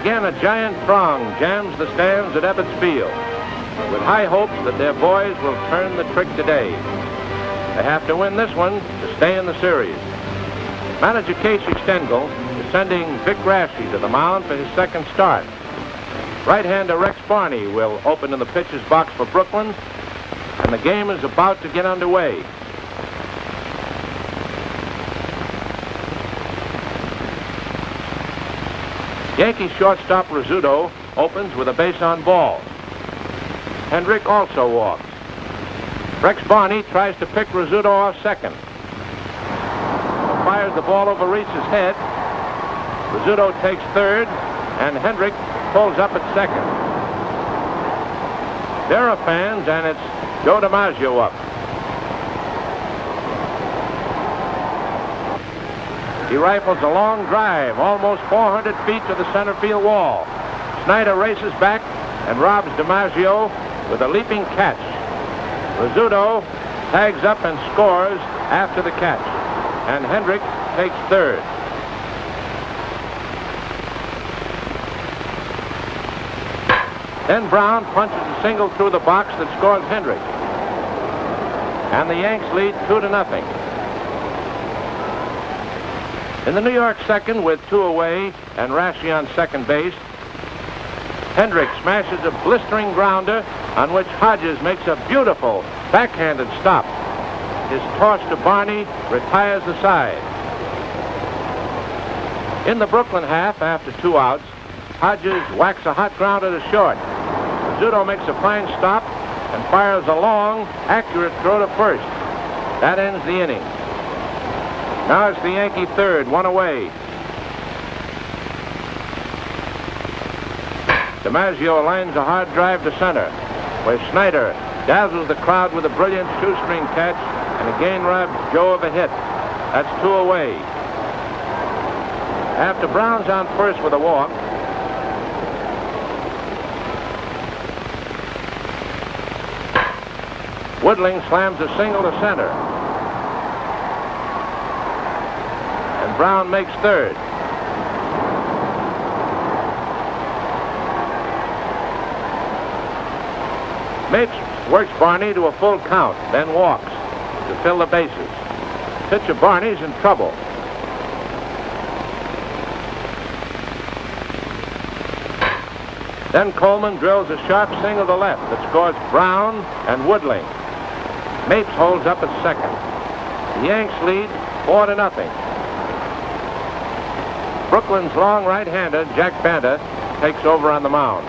Again, a giant throng jams the stands at Ebbets Field with high hopes that their boys will turn the trick today. They have to win this one to stay in the series. Manager Casey Stengel is sending Vic Raschi to the mound for his second start. Right-hander Rex Barney will open in the pitcher's box for Brooklyn, and the game is about to get underway. Yankee shortstop Rizzuto opens with a base on balls. Hendrick also walks. Rex Barney tries to pick Rizzuto off second. Fires the ball over Reese's head. Rizzuto takes third, and Hendrick pulls up at second. There are fans, and it's Joe DiMaggio up. He rifles a long drive, almost 400 feet to the center field wall. Snyder races back and robs DiMaggio with a leaping catch. Rizzuto tags up and scores after the catch, and Hendrick takes third. Then Brown punches a single through the box that scores Hendrick, and the Yanks lead 2-0. In the New York second, with 2 away and Raschi on second base, Hendrick smashes a blistering grounder on which Hodges makes a beautiful backhanded stop. His toss to Barney retires the side. In the Brooklyn half, after 2 outs, Hodges whacks a hot grounder to short. Rizzuto makes a fine stop and fires a long, accurate throw to first. That ends the inning. Now it's the Yankee third, 1 away. DiMaggio lines a hard drive to center, where Snyder dazzles the crowd with a brilliant shoestring catch and again robs Joe of a hit. That's 2 away. After Brown's on first with a walk, Woodling slams a single to center, and Brown makes third. Mapes works Barney to a full count, then walks to fill the bases. Pitcher Barney's in trouble. Then Coleman drills a sharp single to left that scores Brown and Woodling. Mapes holds up at second. The Yanks lead 4-0. Brooklyn's long right-hander, Jack Banta, takes over on the mound.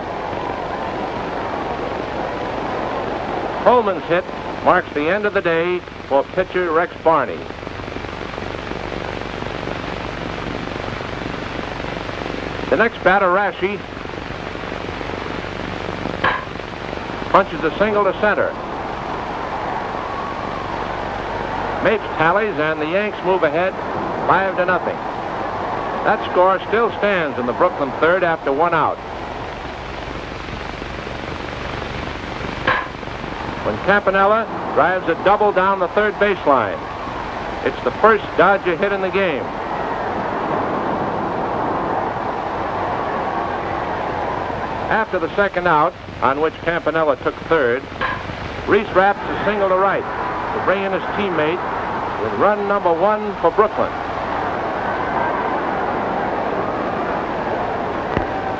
Coleman's hit marks the end of the day for pitcher Rex Barney. The next batter, Raschi, punches a single to center. Mapes tallies, and the Yanks move ahead 5-0. That score still stands in the Brooklyn third after 1 out. When Campanella drives a double down the third baseline, it's the first Dodger hit in the game. After the second out, on which Campanella took third, Reese wraps a single to right to bring in his teammate with run number 1 for Brooklyn.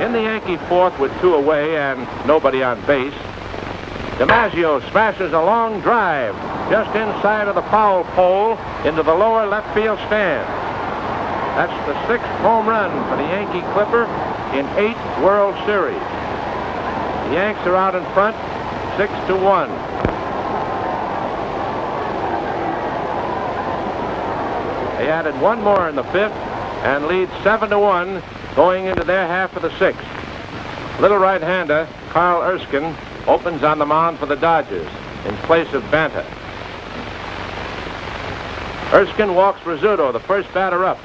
In the Yankee fourth with 2 away and nobody on base, DiMaggio smashes a long drive just inside of the foul pole into the lower left field stand. That's the 6th home run for the Yankee Clipper in 8 World Series. The Yanks are out in front, 6-1. They added 1 more in the 5th and lead 7-1 going into their half of the 6th. Little right-hander Carl Erskine opens on the mound for the Dodgers in place of Banta. Erskine walks Rizzuto, the first batter up.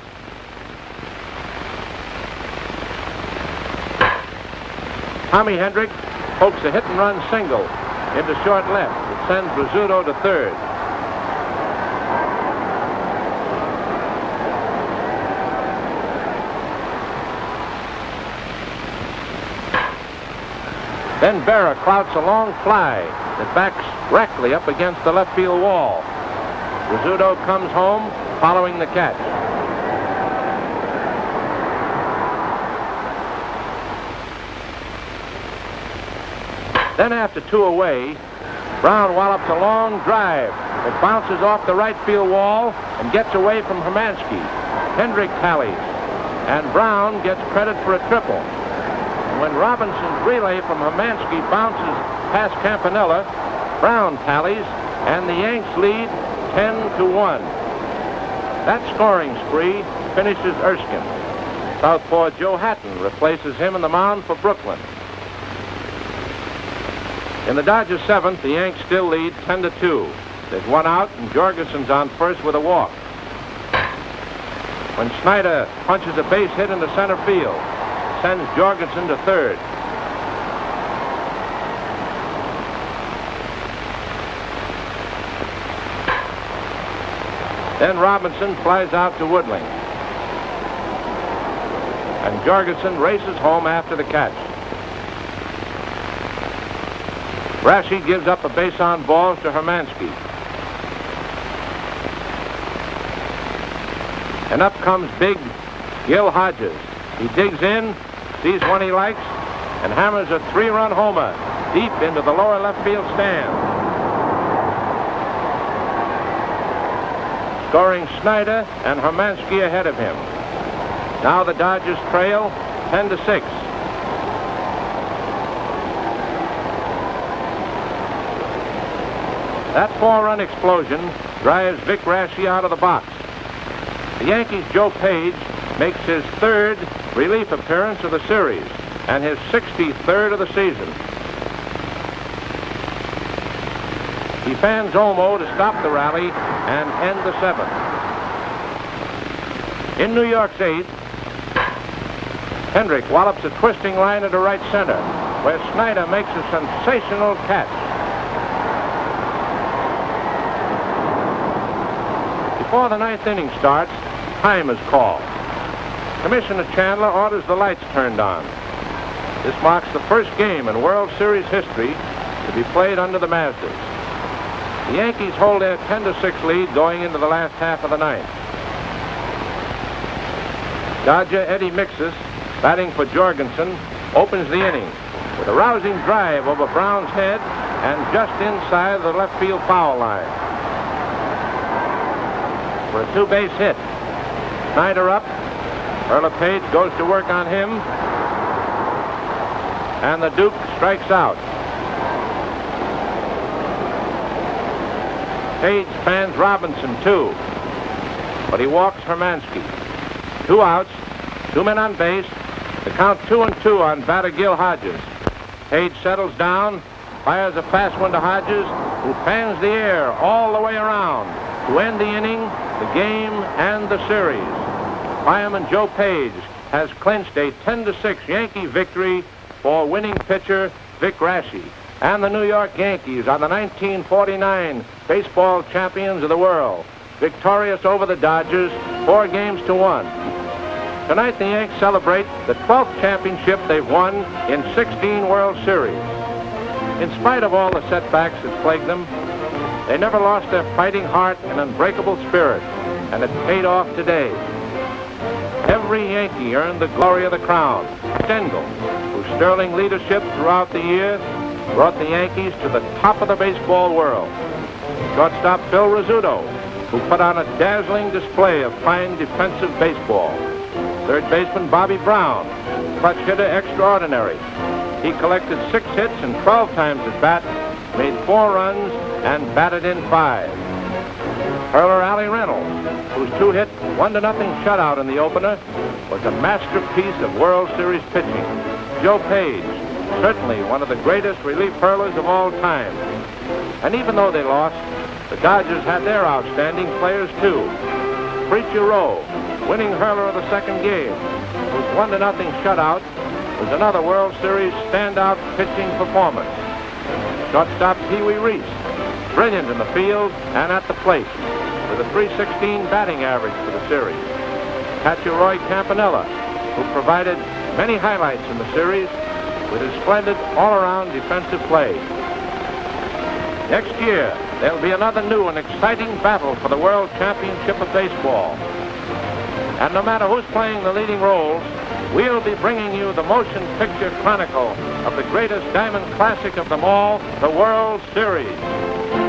Tommy Hendrick pokes a hit-and-run single into short left. It sends Rizzuto to third. Then Berra clouts a long fly that backs directly up against the left field wall. Rizzuto comes home following the catch. Then after 2 away, Brown wallops a long drive that bounces off the right field wall and gets away from Hermansky. Hendrick tallies, and Brown gets credit for a triple. And when Robinson's relay from Hermansky bounces past Campanella, Brown tallies, and the Yanks lead 10-1. That scoring spree finishes Erskine. Southpaw Joe Hatton replaces him in the mound for Brooklyn. In the Dodgers' 7th, the Yanks still lead 10-2. There's 1 out, and Jorgensen's on first with a walk. When Snyder punches a base hit into center field, sends Jorgensen to third. Then Robinson flies out to Woodling. And Jorgensen races home after the catch. Brashy gives up a base on balls to Hermansky. And up comes big Gil Hodges. He digs in, sees one he likes, and hammers a 3-run homer deep into the lower left field stand. Scoring Snyder and Hermansky ahead of him. Now the Dodgers trail 10-6. That 4-run explosion drives Vic Raschi out of the box. The Yankees' Joe Page makes his 3rd relief appearance of the series and his 63rd of the season. He fans Olmo to stop the rally and end the 7th. In New York's 8th, Hendrick wallops a twisting line into right center, where Snyder makes a sensational catch. Before the 9th inning starts, time is called. Commissioner Chandler orders the lights turned on. This marks the first game in World Series history to be played under the Mazdas. The Yankees hold their 10-6 lead going into the last half of the 9th. Dodger Eddie Mixis, batting for Jorgensen, opens the inning with a rousing drive over Brown's head and just inside the left field foul line. For a 2-base hit. Snyder up. Earl Page goes to work on him. And the Duke strikes out. Page fans Robinson, too. But he walks Hermansky. 2 outs, 2 men on base. The count 2-2 on batter Gil Hodges. Page settles down, fires a fast one to Hodges, who fans the air all the way around to end the inning, the game, and the series. Fireman Joe Page has clinched a 10-6 Yankee victory for winning pitcher Vic Raschi. And the New York Yankees are the 1949 baseball champions of the world, victorious over the Dodgers 4-1. Tonight, the Yanks celebrate the 12th championship they've won in 16 World Series. In spite of all the setbacks that plagued them, they never lost their fighting heart and unbreakable spirit, and it paid off today. Every Yankee earned the glory of the crown. Stengel, whose sterling leadership throughout the year brought the Yankees to the top of the baseball world. Shortstop Phil Rizzuto, who put on a dazzling display of fine defensive baseball. Third baseman Bobby Brown, clutch hitter extraordinary. He collected 6 hits and 12 times at bat, made 4 runs, and batted in 5. Hurler Allie Reynolds, whose 2-hit 1-0 shutout in the opener was a masterpiece of World Series pitching. Joe Page, certainly one of the greatest relief hurlers of all time. And even though they lost, the Dodgers had their outstanding players too. Preacher Rowe, winning hurler of the second game, whose 1-0 shutout was another World Series standout pitching performance. Shortstop Pee Wee Reese, brilliant in the field and at the plate, with a .316 batting average for the series. Catcher Roy Campanella, who provided many highlights in the series, with his splendid all-around defensive play. Next year, there'll be another new and exciting battle for the World Championship of Baseball. And no matter who's playing the leading roles, we'll be bringing you the motion picture chronicle of the greatest diamond classic of them all, the World Series.